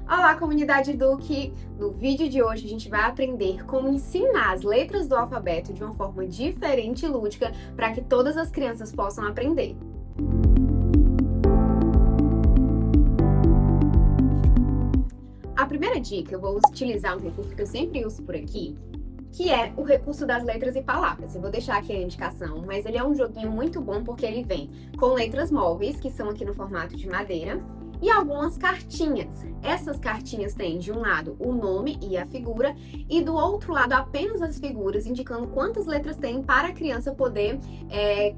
Olá, comunidade Duque! No vídeo de hoje a gente vai aprender como ensinar as letras do alfabeto de uma forma diferente e lúdica para que todas as crianças possam aprender. A primeira dica, eu vou utilizar um recurso que eu sempre uso por aqui, que é o recurso das letras e palavras. Eu vou deixar aqui a indicação, mas ele é um joguinho muito bom porque ele vem com letras móveis, que são aqui no formato de madeira, e algumas cartinhas. Essas cartinhas têm de um lado o nome e a figura e do outro lado apenas as figuras, indicando quantas letras tem para a criança poder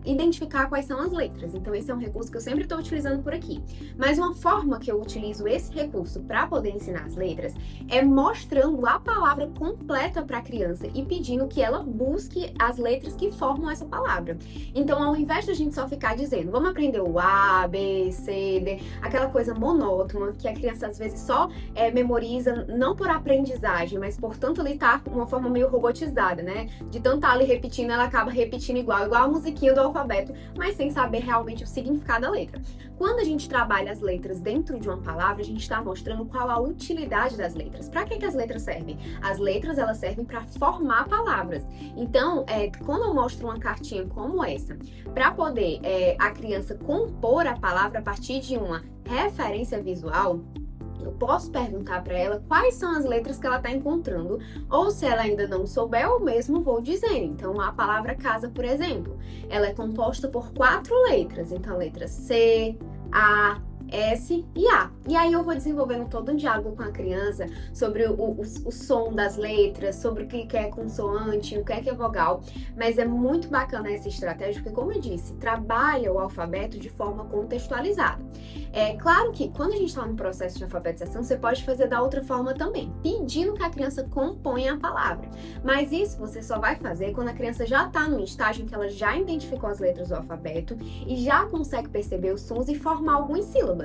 identificar quais são as letras. Então esse é um recurso que eu sempre estou utilizando por aqui. Mas uma forma que eu utilizo esse recurso para poder ensinar as letras é mostrando a palavra completa para a criança e pedindo que ela busque as letras que formam essa palavra. Então ao invés de a gente só ficar dizendo, vamos aprender o A, B, C, D, aquela coisa monótona que a criança às vezes só memoriza, não por aprendizagem, mas por tanto ali tá uma forma meio robotizada, né? De tanto estar ali repetindo, ela acaba repetindo igual a musiquinha do alfabeto, mas sem saber realmente o significado da letra. Quando a gente trabalha as letras dentro de uma palavra, a gente está mostrando qual a utilidade das letras. Para que as letras servem? As letras, elas servem para formar palavras. Então, quando eu mostro uma cartinha como essa, para poder a criança compor a palavra a partir de uma referência visual, eu posso perguntar para ela quais são as letras que ela está encontrando, ou se ela ainda não souber, eu mesmo vou dizer. Então, a palavra casa, por exemplo, ela é composta por 4 letras. Então, a letra C, A, S e A. E aí eu vou desenvolvendo todo um diálogo com a criança sobre o som das letras, sobre o que é consoante, o que é vogal. Mas é muito bacana essa estratégia, porque como eu disse, trabalha o alfabeto de forma contextualizada. É claro que quando a gente está no processo de alfabetização, você pode fazer da outra forma também, pedindo que a criança componha a palavra. Mas isso você só vai fazer quando a criança já está no estágio em que ela já identificou as letras do alfabeto e já consegue perceber os sons e formar algumas sílabas.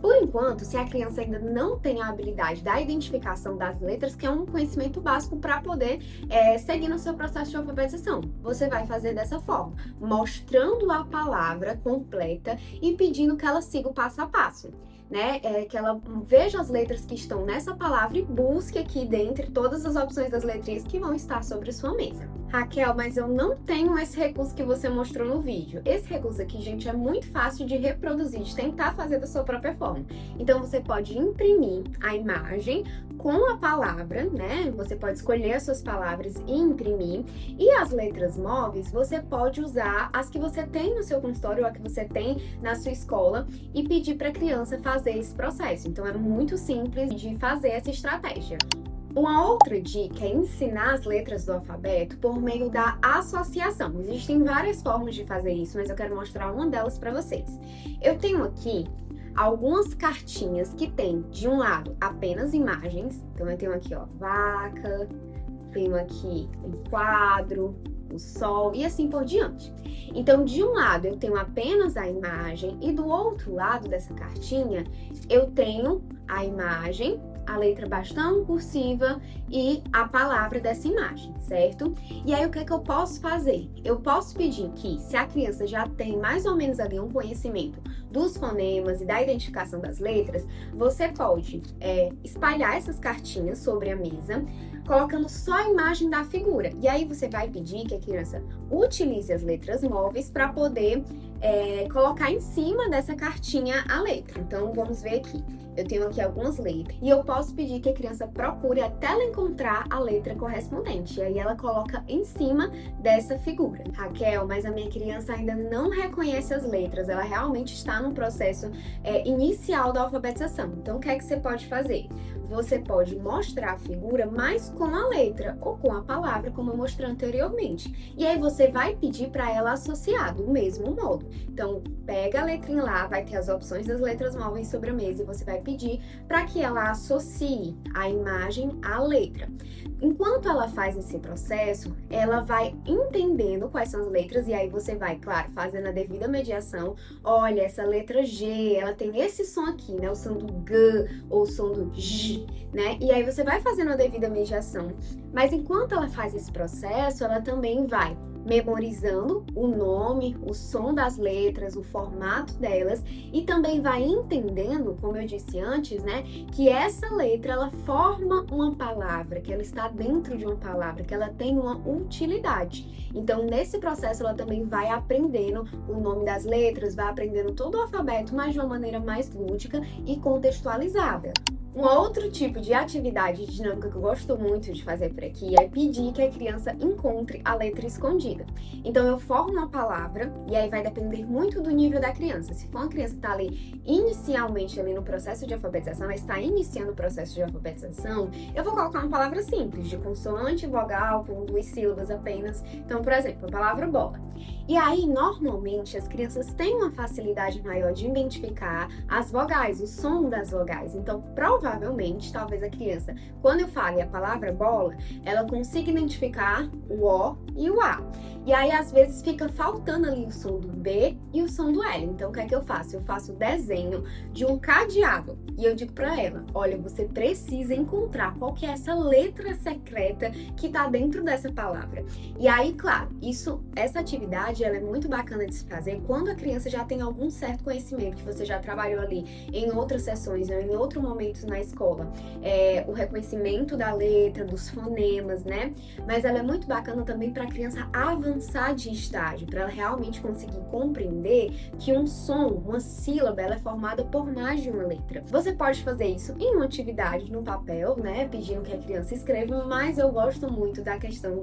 Por enquanto, se a criança ainda não tem a habilidade da identificação das letras, que é um conhecimento básico para poder seguir no seu processo de alfabetização, você vai fazer dessa forma, mostrando a palavra completa e pedindo que ela siga o passo a passo. Né? Que ela veja as letras que estão nessa palavra e busque aqui dentre todas as opções das letrinhas que vão estar sobre sua mesa. Raquel, mas eu não tenho esse recurso que você mostrou no vídeo. Esse recurso aqui, gente, é muito fácil de reproduzir, de tentar fazer da sua própria forma. Então, você pode imprimir a imagem com a palavra, né? Você pode escolher as suas palavras e imprimir. E as letras móveis, você pode usar as que você tem no seu consultório ou a que você tem na sua escola e pedir para a criança fazer esse processo. Então, é muito simples de fazer essa estratégia. Uma outra dica é ensinar as letras do alfabeto por meio da associação. Existem várias formas de fazer isso, mas eu quero mostrar uma delas para vocês. Eu tenho aqui algumas cartinhas que tem, de um lado, apenas imagens. Então, eu tenho aqui, ó, vaca, tenho aqui um quadro, o sol e assim por diante. Então, de um lado, eu tenho apenas a imagem e do outro lado dessa cartinha, eu tenho a imagem, a letra bastão cursiva e a palavra dessa imagem, certo? E aí, o que é que eu posso fazer? Eu posso pedir que, se a criança já tem mais ou menos ali um conhecimento dos fonemas e da identificação das letras, você pode espalhar essas cartinhas sobre a mesa, colocando só a imagem da figura. E aí, você vai pedir que a criança utilize as letras móveis para poder colocar em cima dessa cartinha a letra. Então, vamos ver aqui. Eu tenho aqui algumas letras e eu posso pedir que a criança procure até ela encontrar a letra correspondente. E aí ela coloca em cima dessa figura. Raquel, mas a minha criança ainda não reconhece as letras. Ela realmente está no processo inicial da alfabetização. Então, o que é que você pode fazer? Você pode mostrar a figura, mas com a letra ou com a palavra, como eu mostrei anteriormente. E aí você vai pedir para ela associar do mesmo modo. Então, pega a letrinha lá, vai ter as opções das letras móveis sobre a mesa e você vai pedir para que ela associe a imagem à letra. Enquanto ela faz esse processo, ela vai entendendo quais são as letras e aí você vai, claro, fazendo a devida mediação. Olha, essa letra G, ela tem esse som aqui, né? O som do G ou o som do J, né? E aí você vai fazendo a devida mediação. Mas enquanto ela faz esse processo, ela também vai memorizando o nome, o som das letras, o formato delas e também vai entendendo, como eu disse antes, né, que essa letra ela forma uma palavra, que ela está dentro de uma palavra, que ela tem uma utilidade. Então, nesse processo, ela também vai aprendendo o nome das letras, vai aprendendo todo o alfabeto, mas de uma maneira mais lúdica e contextualizada. Um outro tipo de atividade dinâmica que eu gosto muito de fazer por aqui é pedir que a criança encontre a letra escondida. Então eu formo uma palavra e aí vai depender muito do nível da criança. Se for uma criança que está ali inicialmente ali no processo de alfabetização, ela está iniciando o processo de alfabetização, eu vou colocar uma palavra simples, de consoante, vogal, com 2 sílabas apenas. Então, por exemplo, a palavra bola. E aí, normalmente, as crianças têm uma facilidade maior de identificar as vogais, o som das vogais. Então, provavelmente, talvez a criança, quando eu fale a palavra bola, ela consiga identificar o O e o A. E aí, às vezes, fica faltando ali o som do B e o som do L. Então, o que é que eu faço? Eu faço o desenho de um cadeado. E eu digo para ela, olha, você precisa encontrar qual que é essa letra secreta que tá dentro dessa palavra. E aí, claro, essa atividade, ela é muito bacana de se fazer quando a criança já tem algum certo conhecimento, que você já trabalhou ali em outras sessões ou em outro momento na escola. O reconhecimento da letra, dos fonemas, né? Mas ela é muito bacana também para a criança avançar de estágio, para ela realmente conseguir compreender que um som, uma sílaba, ela é formada por mais de uma letra. Você pode fazer isso em uma atividade no papel, né? Pedindo que a criança escreva, mas eu gosto muito da questão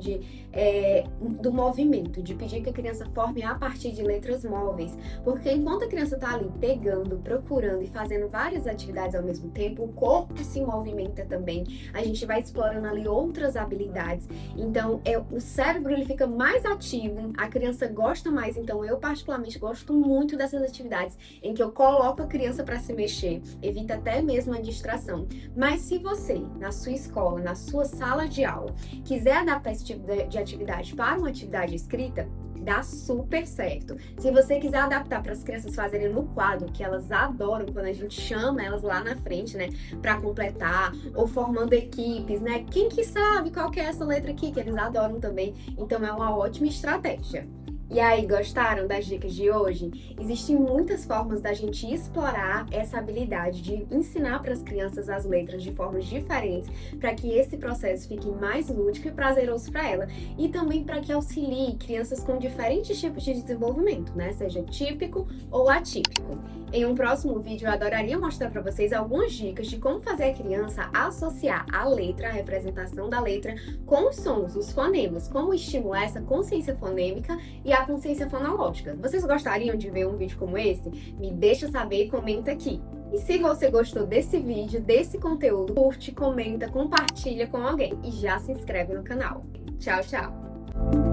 do movimento, de pedir que a criança forme a partir de letras móveis, porque enquanto a criança está ali pegando, procurando e fazendo várias atividades ao mesmo tempo, o corpo se movimenta também, a gente vai explorando ali outras habilidades, então o cérebro ele fica mais ativo, a criança gosta mais, então eu particularmente gosto muito dessas atividades em que eu coloco a criança para se mexer, evita até mesmo a distração. Mas se você, na sua escola, na sua sala de aula, quiser adaptar esse tipo de atividade para uma atividade escrita, dá super certo. Se você quiser adaptar para as crianças fazerem no quadro, que elas adoram quando a gente chama elas lá na frente, né, para completar, ou formando equipes, né? Quem que sabe qual que é essa letra aqui, que eles adoram também. Então é uma ótima estratégia. E aí, gostaram das dicas de hoje? Existem muitas formas da gente explorar essa habilidade de ensinar para as crianças as letras de formas diferentes, para que esse processo fique mais lúdico e prazeroso para ela, e também para que auxilie crianças com diferentes tipos de desenvolvimento, né? Seja típico ou atípico. Em um próximo vídeo, eu adoraria mostrar para vocês algumas dicas de como fazer a criança associar a letra, a representação da letra, com os sons, os fonemas, como estimular essa consciência fonêmica e a consciência fonológica. Vocês gostariam de ver um vídeo como esse? Me deixa saber e comenta aqui. E se você gostou desse vídeo, desse conteúdo, curte, comenta, compartilha com alguém e já se inscreve no canal. Tchau, tchau!